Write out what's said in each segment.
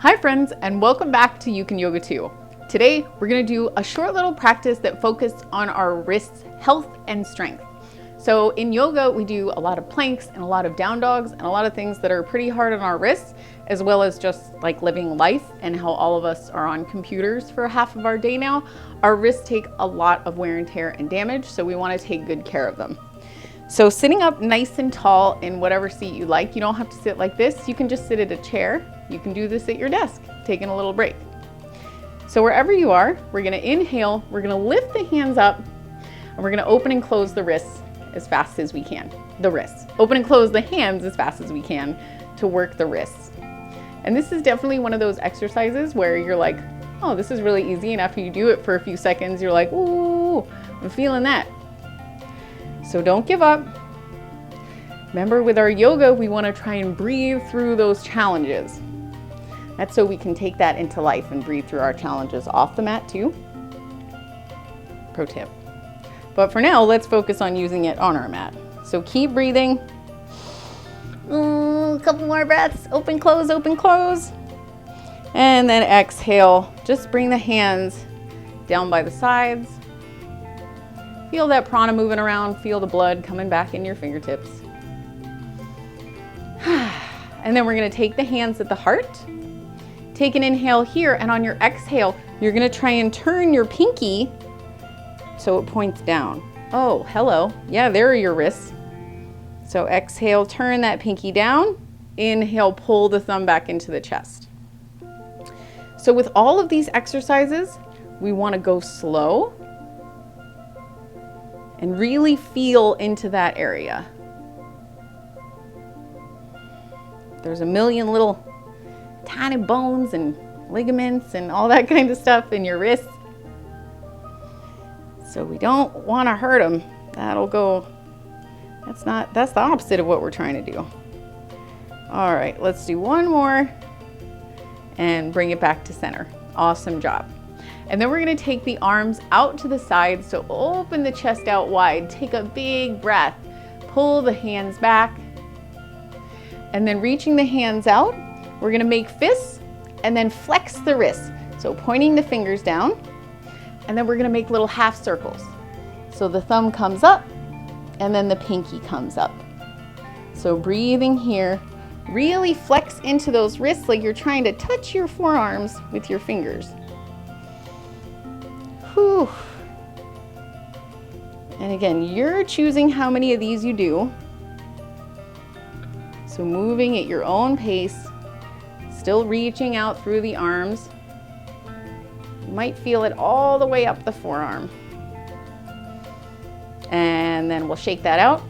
Hi friends, and welcome back to You Can Yoga Too. Today, we're gonna do a short little practice that focused on our wrists' health and strength. So in yoga, we do a lot of planks and a lot of down dogs and a lot of things that are pretty hard on our wrists, as well as just like living life and how all of us are on computers for half of our day now. Our wrists take a lot of wear and tear and damage, so we wanna take good care of them. So sitting up nice and tall in whatever seat you like, you don't have to sit like this, you can just sit at a chair. You can do this at your desk, taking a little break. So wherever you are, we're gonna inhale, we're gonna lift the hands up, and we're gonna open and close the wrists as fast as we can. The wrists. Open and close the hands as fast as we can to work the wrists. And this is definitely one of those exercises where you're like, oh, this is really easy. And after you do it for a few seconds, you're like, ooh, I'm feeling that. So don't give up. Remember, with our yoga, we wanna try and breathe through those challenges. That's so we can take that into life and breathe through our challenges off the mat too. Pro tip. But for now, let's focus on using it on our mat. So keep breathing. A couple more breaths. Open, close, open, close. And then exhale. Just bring the hands down by the sides. Feel that prana moving around. Feel the blood coming back in your fingertips. And then we're gonna take the hands at the heart. Take an inhale here, and on your exhale, you're gonna try and turn your pinky so it points down. Oh, hello. Yeah, there are your wrists. So exhale, turn that pinky down. Inhale, pull the thumb back into the chest. So with all of these exercises, we wanna go slow and really feel into that area. There's a million little tiny bones and ligaments and all that kind of stuff in your wrists. So we don't want to hurt them. That's the opposite of what we're trying to do. All right, let's do one more and bring it back to center. Awesome job. And then we're gonna take the arms out to the side. So open the chest out wide, take a big breath, pull the hands back, and then reaching the hands out, we're gonna make fists and then flex the wrists. So pointing the fingers down, and then we're gonna make little half circles. So the thumb comes up and then the pinky comes up. So breathing here, really flex into those wrists like you're trying to touch your forearms with your fingers. Whew. And again, you're choosing how many of these you do. So moving at your own pace. Still reaching out through the arms. You might feel it all the way up the forearm. And then we'll shake that out.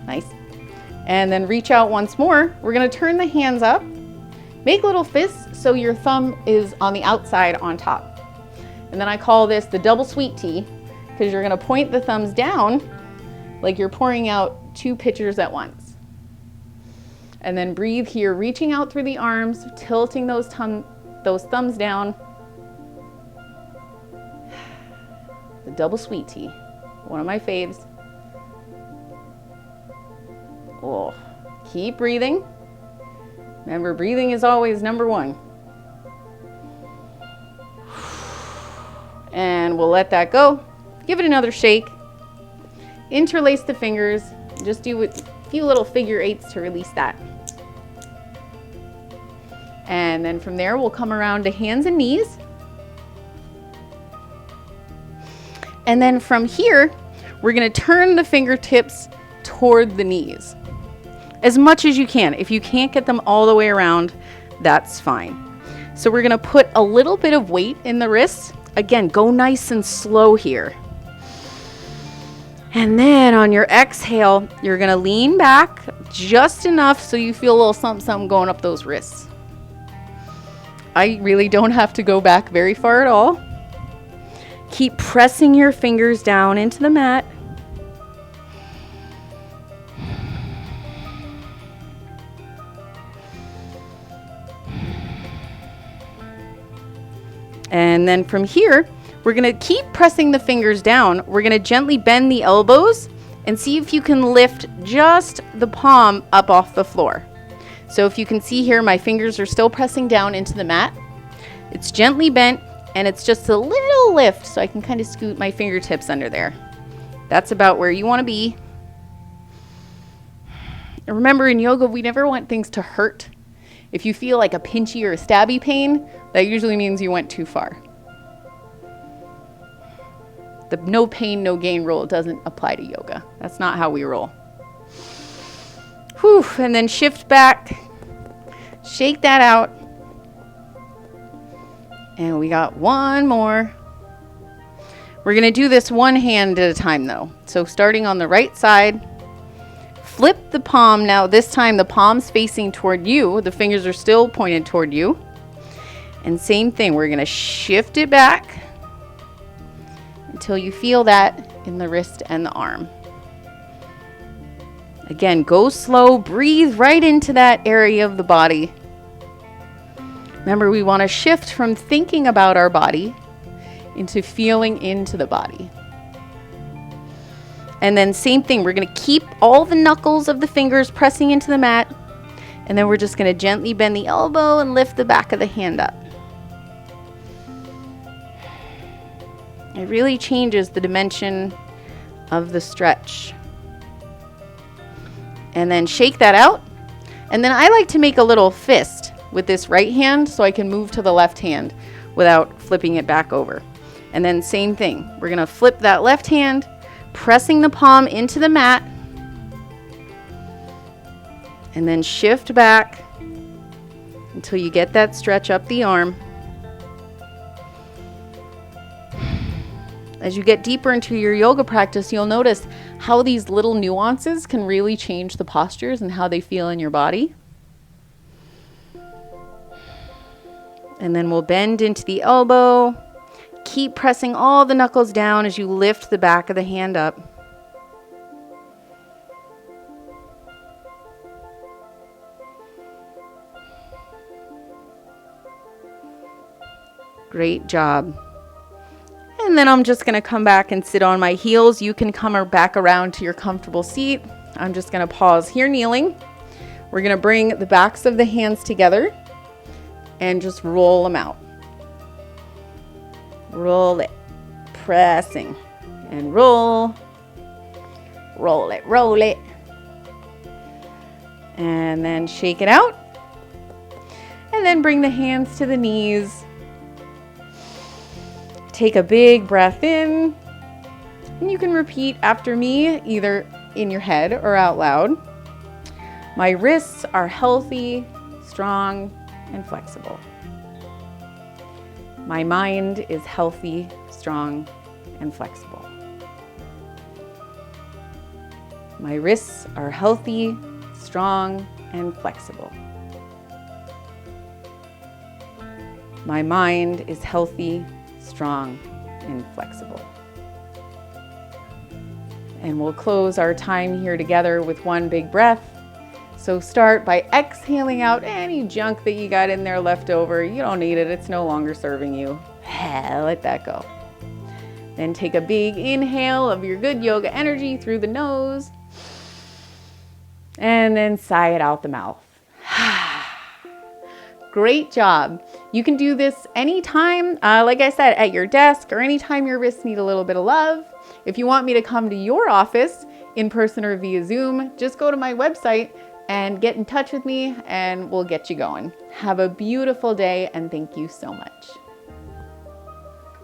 Nice. And then reach out once more. We're gonna turn the hands up. Make little fists so your thumb is on the outside on top. And then I call this the double sweet tea because you're gonna point the thumbs down like you're pouring out 2 pitchers at once. And then breathe here, reaching out through the arms, tilting those thumbs down. The double sweet tea, one of my faves. Oh, keep breathing. Remember, breathing is always number 1. And we'll let that go. Give it another shake. Interlace the fingers. Just do a few little figure 8s to release that. And then from there, we'll come around to hands and knees. And then from here, we're gonna turn the fingertips toward the knees as much as you can. If you can't get them all the way around, that's fine. So we're gonna put a little bit of weight in the wrists. Again, go nice and slow here. And then on your exhale, you're gonna lean back just enough so you feel a little something, something going up those wrists. I really don't have to go back very far at all. Keep pressing your fingers down into the mat. And then from here, we're gonna keep pressing the fingers down. We're gonna gently bend the elbows and see if you can lift just the palm up off the floor. So if you can see here, my fingers are still pressing down into the mat. It's gently bent and it's just a little lift so I can kind of scoot my fingertips under there. That's about where you want to be. And remember, in yoga, we never want things to hurt. If you feel like a pinchy or a stabby pain, that usually means you went too far. The no pain, no gain rule doesn't apply to yoga. That's not how we roll. Whew, and then shift back, shake that out. And we got one more. We're gonna do this one hand at a time though. So starting on the right side, flip the palm. Now this time the palm's facing toward you. The fingers are still pointed toward you. And same thing, we're gonna shift it back until you feel that in the wrist and the arm. Again, go slow, breathe right into that area of the body. Remember, we want to shift from thinking about our body into feeling into the body. And then same thing, we're going to keep all the knuckles of the fingers pressing into the mat. And then we're just going to gently bend the elbow and lift the back of the hand up. It really changes the dimension of the stretch. And then shake that out. And then I like to make a little fist with this right hand so I can move to the left hand without flipping it back over. And then same thing. We're going to flip that left hand, pressing the palm into the mat. And then shift back until you get that stretch up the arm. As you get deeper into your yoga practice, you'll notice how these little nuances can really change the postures and how they feel in your body. And then we'll bend into the elbow. Keep pressing all the knuckles down as you lift the back of the hand up. Great job. And then I'm just going to come back and sit on my heels. You can come back around to your comfortable seat. I'm just going to pause here kneeling. We're going to bring the backs of the hands together and just roll them out. Roll it, pressing, and roll. Roll it, roll it. And then shake it out. And then bring the hands to the knees. Take a big breath in, and you can repeat after me, either in your head or out loud. My wrists are healthy, strong, and flexible. My mind is healthy, strong, and flexible. My wrists are healthy, strong, and flexible. My mind is healthy, strong, and flexible. And we'll close our time here together with one big breath. So start by exhaling out any junk that you got in there left over. You don't need it. It's no longer serving you. Let that go. Then take a big inhale of your good yoga energy through the nose. And then sigh it out the mouth. Great job. You can do this anytime, like I said, at your desk or anytime your wrists need a little bit of love. If you want me to come to your office in person or via Zoom, just go to my website and get in touch with me and we'll get you going. Have a beautiful day and thank you so much.